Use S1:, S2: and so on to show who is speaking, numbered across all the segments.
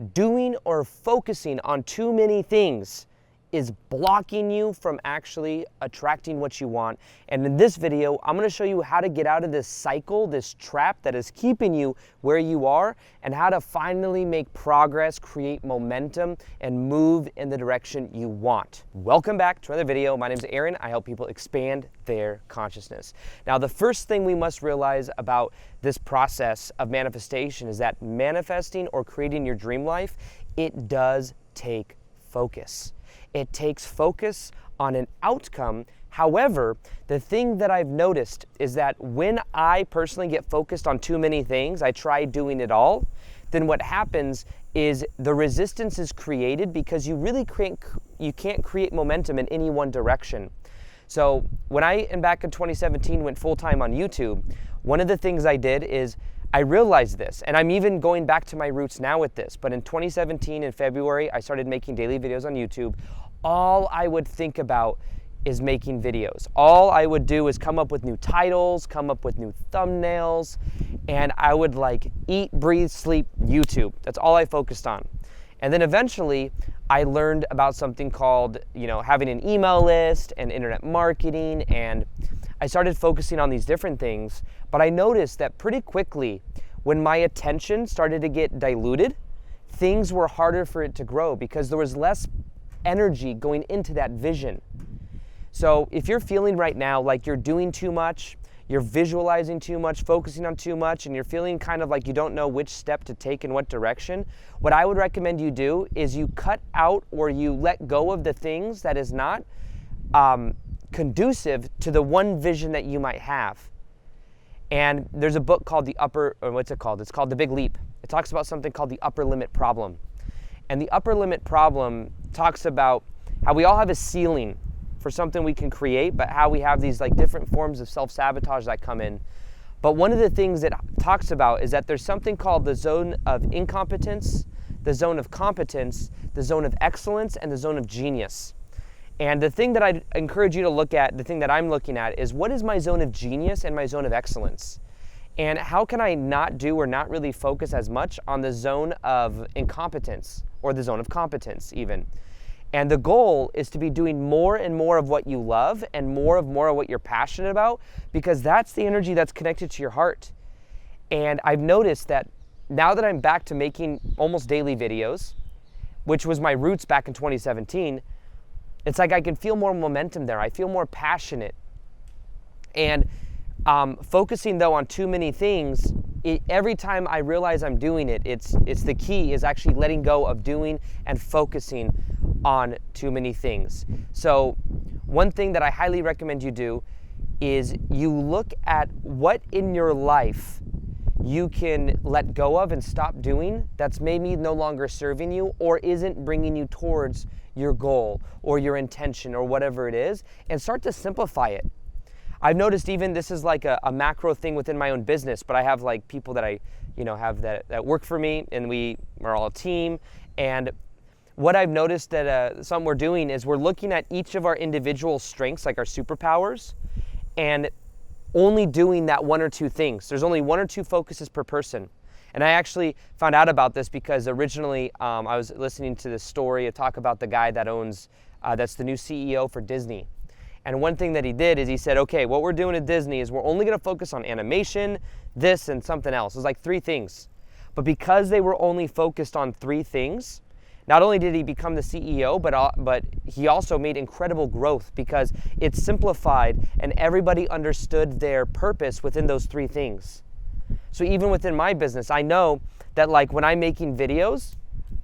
S1: doing or focusing on too many things is blocking you from actually attracting what you want. And in this video, I'm gonna show you how to get out of this cycle, this trap that is keeping you where you are, and how to finally make progress, create momentum, and move in the direction you want. Welcome back to another video. My name is Aaron. I help people expand their consciousness. Now, the first thing we must realize about this process of manifestation is that manifesting or creating your dream life, it does take focus. It takes focus on an outcome. However, the thing that I've noticed is that when I personally get focused on too many things, I try doing it all, then what happens is the resistance is created because you can't create momentum in any one direction. So when I, back in 2017, went full-time on YouTube, one of the things I did is I realized this, and I'm even going back to my roots now with this, but in 2017, in February, I started making daily videos on YouTube. All I would think about is making videos. All I would do is come up with new titles, come up with new thumbnails, and I would eat, breathe, sleep YouTube. That's all I focused on. And then eventually, I learned about something called, having an email list and internet marketing, and I started focusing on these different things, but I noticed that pretty quickly, when my attention started to get diluted, things were harder for it to grow because there was less energy going into that vision. So if you're feeling right now like you're doing too much, you're visualizing too much, focusing on too much, and you're feeling kind of like you don't know which step to take in what direction, what I would recommend you do is you cut out or you let go of the things that is not conducive to the one vision that you might have. And there's a book called It's called The Big Leap. It talks about something called the upper limit problem. And the upper limit problem talks about how we all have a ceiling for something we can create, but how we have these different forms of self-sabotage that come in. But one of the things it talks about is that there's something called the zone of incompetence, the zone of competence, the zone of excellence, and the zone of genius. And the thing that I'd encourage you to look at, the thing that I'm looking at, is what is my zone of genius and my zone of excellence? And how can I not do or not really focus as much on the zone of incompetence or the zone of competence even? And the goal is to be doing more and more of what you love and more of what you're passionate about, because that's the energy that's connected to your heart. And I've noticed that now that I'm back to making almost daily videos, which was my roots back in 2017, it's like I can feel more momentum there. I feel more passionate. And focusing though on too many things, every time I realize I'm doing it, it's the key is actually letting go of doing and focusing on too many things. So one thing that I highly recommend you do is you look at what in your life you can let go of and stop doing that's maybe no longer serving you or isn't bringing you towards your goal or your intention or whatever it is, and start to simplify it. I've noticed even this is like a macro thing within my own business, but I have people that I have that work for me, and we are all a team. And what I've noticed that something we're doing is we're looking at each of our individual strengths, like our superpowers, and only doing that one or two things. There's only one or two focuses per person. And I actually found out about this because originally I was listening to this story, a talk about the guy that owns, that's the new CEO for Disney. And one thing that he did is he said, okay, what we're doing at Disney is we're only going to focus on animation, this, and something else. It was like three things. But because they were only focused on three things, not only did he become the CEO, but he also made incredible growth because it simplified and everybody understood their purpose within those three things. So even within my business, I know that when I'm making videos,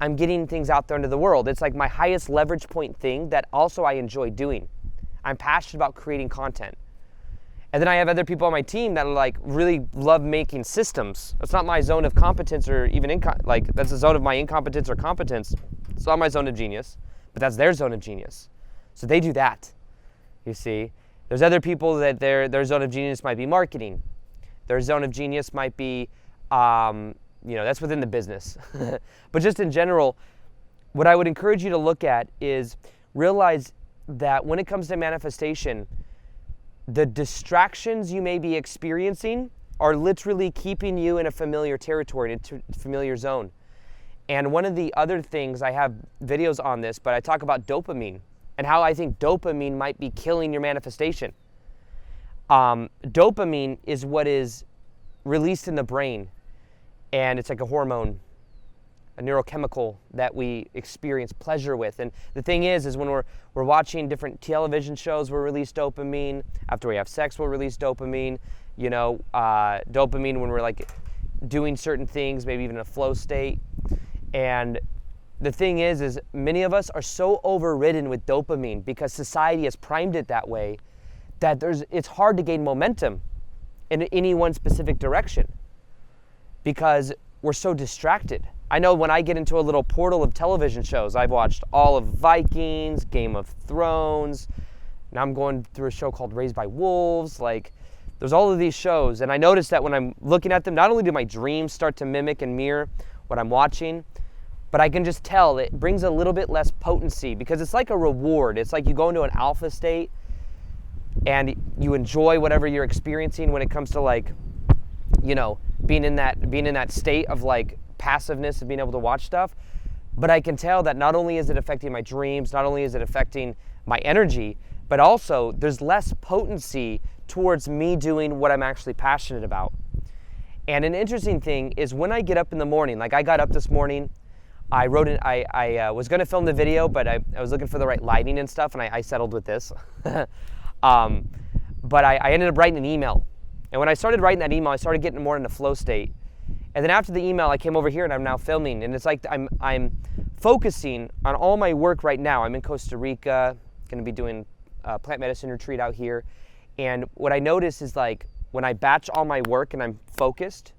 S1: I'm getting things out there into the world. It's like my highest leverage point thing that also I enjoy doing. I'm passionate about creating content. And then I have other people on my team that really love making systems. That's not my zone of competence or even that's the zone of my incompetence or competence. It's not my zone of genius, but that's their zone of genius. So they do that, you see. There's other people that their zone of genius might be marketing. Their zone of genius might be, that's within the business. But just in general, what I would encourage you to look at is realize that when it comes to manifestation, the distractions you may be experiencing are literally keeping you in a familiar territory, in a familiar zone. And one of the other things, I have videos on this, but I talk about dopamine and how I think dopamine might be killing your manifestation. Dopamine is what is released in the brain, and it's like a hormone, a neurochemical that we experience pleasure with. And the thing is when we're watching different television shows, we'll release dopamine. After we have sex, we'll release dopamine. Dopamine when we're like doing certain things, maybe even in a flow state. And the thing is many of us are so overridden with dopamine because society has primed it that way that it's hard to gain momentum in any one specific direction because we're so distracted. I know when I get into a little portal of television shows, I've watched all of Vikings, Game of Thrones. Now I'm going through a show called Raised by Wolves. Like, there's all of these shows, and I notice that when I'm looking at them, not only do my dreams start to mimic and mirror what I'm watching, but I can just tell it brings a little bit less potency because it's like a reward. It's like you go into an alpha state and you enjoy whatever you're experiencing when it comes to like, being in that state of like passiveness of being able to watch stuff. But I can tell that not only is it affecting my dreams, not only is it affecting my energy, but also there's less potency towards me doing what I'm actually passionate about. And an interesting thing is when I get up in the morning, like I got up this morning, I wrote it, I was going to film the video, but I was looking for the right lighting and stuff, and I settled with this. But I ended up writing an email. And when I started writing that email, I started getting more in the flow state. And then after the email, I came over here and I'm now filming. And it's like I'm focusing on all my work right now. I'm in Costa Rica, going to be doing a plant medicine retreat out here. And what I notice is like when I batch all my work and I'm focused,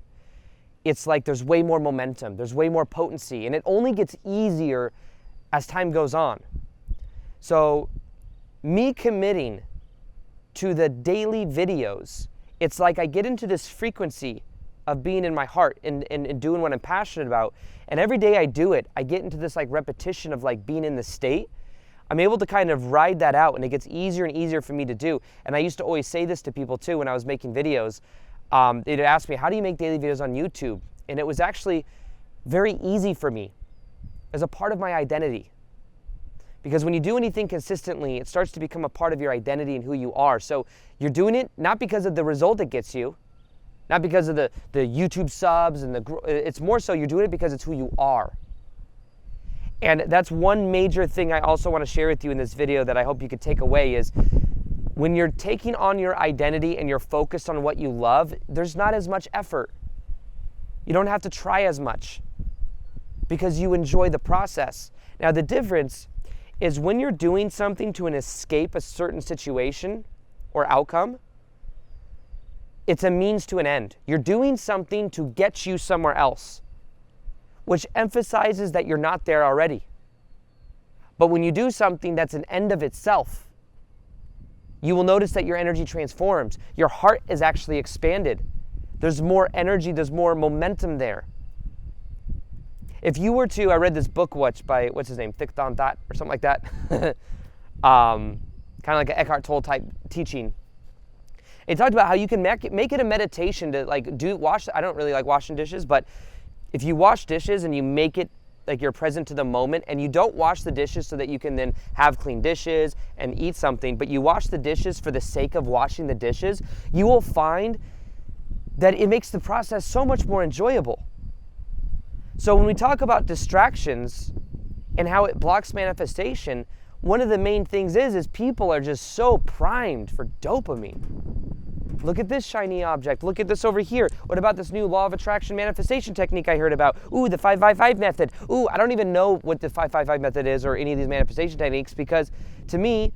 S1: it's like there's way more momentum, there's way more potency, and it only gets easier as time goes on. So me committing to the daily videos, it's like I get into this frequency of being in my heart and doing what I'm passionate about. And every day I do it, I get into this like repetition of like being in the state. I'm able to kind of ride that out, and it gets easier and easier for me to do. And I used to always say this to people too when I was making videos. They'd ask me, how do you make daily videos on YouTube? And it was actually very easy for me as a part of my identity. Because when you do anything consistently, it starts to become a part of your identity and who you are. So you're doing it not because of the result it gets you, not because of the YouTube subs, it's more so you're doing it because it's who you are. And that's one major thing I also want to share with you in this video that I hope you could take away is when you're taking on your identity and you're focused on what you love, there's not as much effort. You don't have to try as much because you enjoy the process. Now the difference is when you're doing something to escape a certain situation or outcome, it's a means to an end. You're doing something to get you somewhere else, which emphasizes that you're not there already. But when you do something that's an end of itself, you will notice that your energy transforms. Your heart is actually expanded. There's more energy, there's more momentum there. If you were to, I read this book by, what's his name, Thich Nhat Hanh or something like that. Kind of like an Eckhart Tolle type teaching. It talked about how you can make it a meditation to like wash. I don't really like washing dishes, but if you wash dishes and you make it like you're present to the moment, and you don't wash the dishes so that you can then have clean dishes and eat something, but you wash the dishes for the sake of washing the dishes, you will find that it makes the process so much more enjoyable. So when we talk about distractions and how it blocks manifestation, one of the main things is people are just so primed for dopamine. Look at this shiny object. Look at this over here. What about this new law of attraction manifestation technique I heard about? Ooh, the 555 method. Ooh, I don't even know what the 555 method is or any of these manifestation techniques because to me,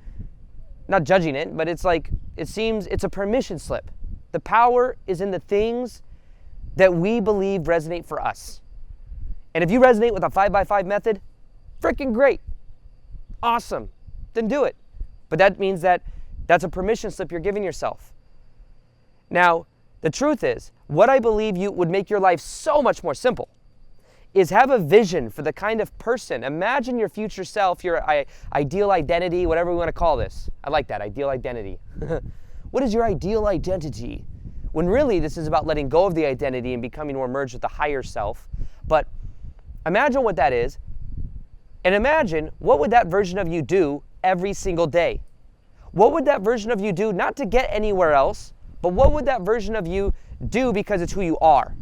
S1: not judging it, but it's like, it seems it's a permission slip. The power is in the things that we believe resonate for us. And if you resonate with a 5x5 method, freaking great. Awesome. Then do it. But that means that's a permission slip you're giving yourself. Now, the truth is, what I believe would make your life so much more simple is have a vision for the kind of person. Imagine your future self, your ideal identity, whatever we want to call this. I like that, ideal identity. What is your ideal identity? When really this is about letting go of the identity and becoming more merged with the higher self. But Imagine what that is. And imagine what would that version of you do every single day? What would that version of you do, not to get anywhere else, but what would that version of you do because it's who you are?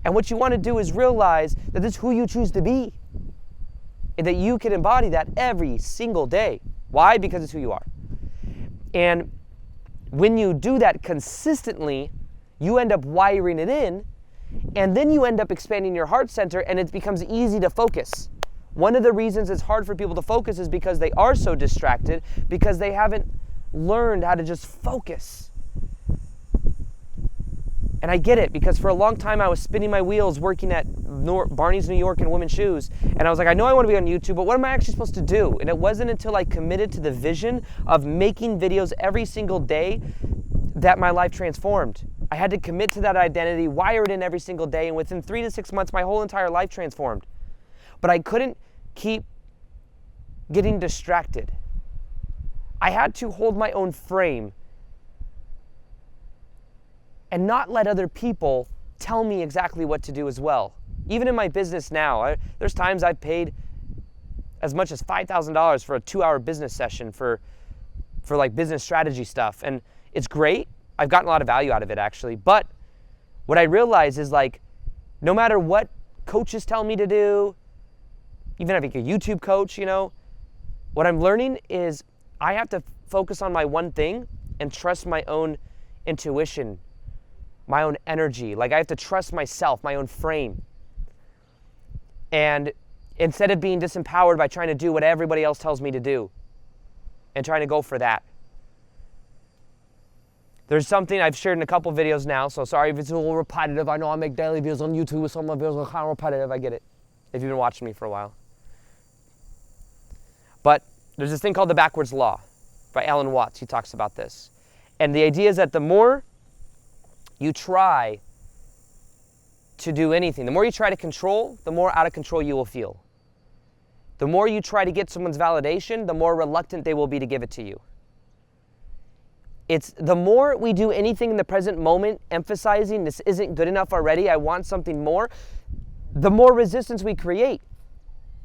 S1: And what you want to do is realize that this is who you choose to be. And that you can embody that every single day. Why? Because it's who you are. And when you do that consistently, you end up wiring it in, and then you end up expanding your heart center, and it becomes easy to focus. One of the reasons it's hard for people to focus is because they are so distracted, because they haven't learned how to just focus. And I get it, because for a long time I was spinning my wheels working at Barney's New York and women's shoes. And I was like, I know I want to be on YouTube, but what am I actually supposed to do? And it wasn't until I committed to the vision of making videos every single day that my life transformed. I had to commit to that identity, wire it in every single day, and within 3 to 6 months, my whole entire life transformed. But I couldn't keep getting distracted. I had to hold my own frame and not let other people tell me exactly what to do as well. Even in my business now, there's times I've paid as much as $5,000 for a 2-hour business session for like business strategy stuff. And it's great. I've gotten a lot of value out of it actually. But what I realize is like, no matter what coaches tell me to do, even having a YouTube coach, what I'm learning is I have to focus on my one thing and trust my own intuition, my own energy. Like I have to trust myself, my own frame. And instead of being disempowered by trying to do what everybody else tells me to do and trying to go for that. There's something I've shared in a couple videos now, so sorry if it's a little repetitive. I know I make daily videos on YouTube, so my videos are kind of repetitive. I get it, if you've been watching me for a while. But there's this thing called the backwards law by Alan Watts. He talks about this. And the idea is that the more you try to do anything, the more you try to control, the more out of control you will feel. The more you try to get someone's validation, the more reluctant they will be to give it to you. It's the more we do anything in the present moment, emphasizing this isn't good enough already, I want something more, the more resistance we create.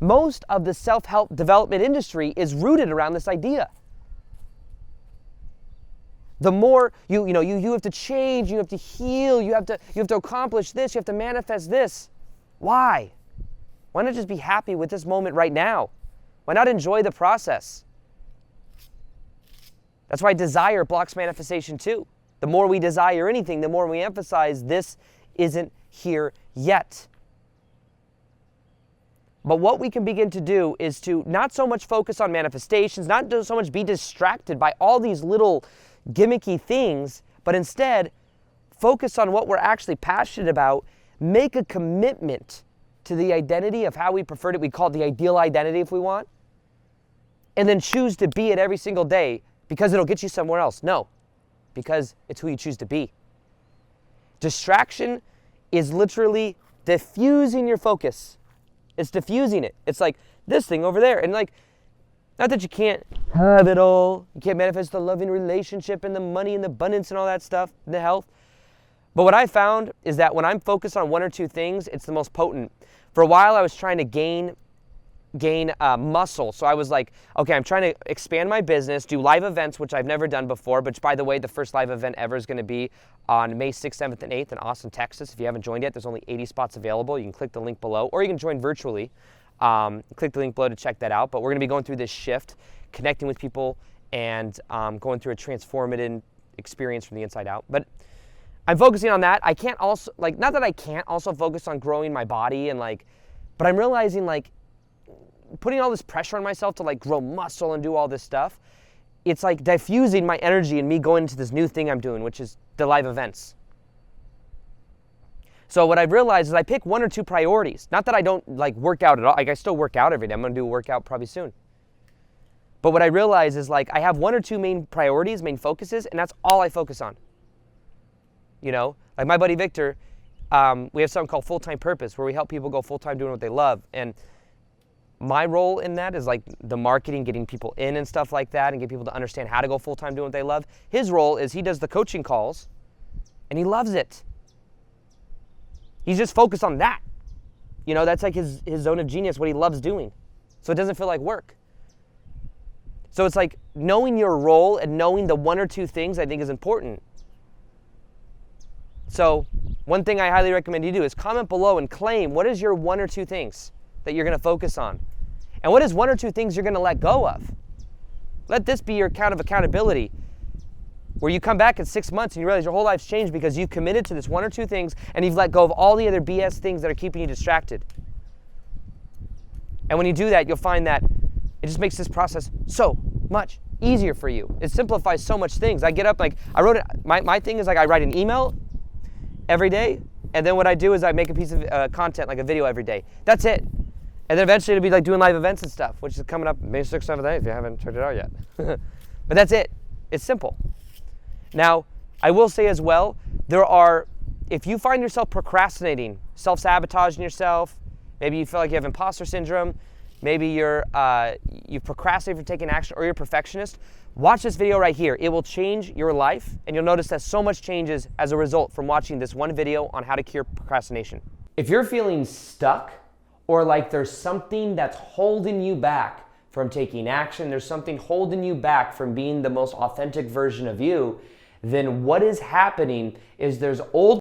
S1: Most of the self-help development industry is rooted around this idea. The more you have to change, you have to heal, you have to accomplish this, you have to manifest this. Why? Why not just be happy with this moment right now? Why not enjoy the process? That's why desire blocks manifestation too. The more we desire anything, the more we emphasize this isn't here yet. But what we can begin to do is to not so much focus on manifestations, not so much be distracted by all these little gimmicky things, but instead focus on what we're actually passionate about, make a commitment to the identity of how we preferred it. We call it the ideal identity if we want, and then choose to be it every single day because it'll get you somewhere else. No, because it's who you choose to be. Distraction is literally diffusing your focus. It's diffusing it. It's like this thing over there. And like, not that you can't have it all. You can't manifest the loving relationship and the money and the abundance and all that stuff, and the health. But what I found is that when I'm focused on one or two things, it's the most potent. For a while, I was trying to gain muscle. So I was like, okay, I'm trying to expand my business, do live events, which I've never done before. But by the way, the first live event ever is going to be on May 6th, 7th, and 8th in Austin, Texas. If you haven't joined yet, there's only 80 spots available. You can click the link below, or you can join virtually. Click the link below to check that out. But we're going to be going through this shift, connecting with people, and going through a transformative experience from the inside out. But I'm focusing on that. I can't also, not that I can't also focus on growing my body and but I'm realizing putting all this pressure on myself to grow muscle and do all this stuff, it's diffusing my energy and me going into this new thing I'm doing, which is the live events. So what I've realized is I pick one or two priorities. Not that I don't work out at all. I still work out every day. I'm going to do a workout probably soon. But what I realize is I have one or two main priorities, main focuses, and that's all I focus on. Like my buddy Victor, we have something called Full-Time Purpose, where we help people go full-time doing what they love. And my role in that is the marketing, getting people in and stuff like that, and get people to understand how to go full-time doing what they love. His role is he does the coaching calls, and he loves it. He's just focused on that. That's like his zone of genius, what he loves doing. So it doesn't feel like work. So it's like knowing your role and knowing the one or two things I think is important. So one thing I highly recommend you do is comment below and claim what is your one or two things that you're going to focus on. And what is one or two things you're going to let go of. Let this be your count of accountability, where you come back in 6 months and you realize your whole life's changed because you've committed to this one or two things and you've let go of all the other BS things that are keeping you distracted. And when you do that, you'll find that it just makes this process so much easier for you. It simplifies so much things. I get up, I wrote it, my thing is I write an email every day, and then what I do is I make a piece of content, like a video every day. That's it. And then eventually it'll be like doing live events and stuff, which is coming up May 6th, 7th, 8th if you haven't checked it out yet. But that's it. It's simple. Now, I will say as well, if you find yourself procrastinating, self-sabotaging yourself, maybe you feel like you have imposter syndrome, maybe you procrastinate from taking action, or you're a perfectionist, watch this video right here. It will change your life, and you'll notice that so much changes as a result from watching this one video on how to cure procrastination. If you're feeling stuck, or like there's something that's holding you back from taking action, there's something holding you back from being the most authentic version of you, then what is happening is there's old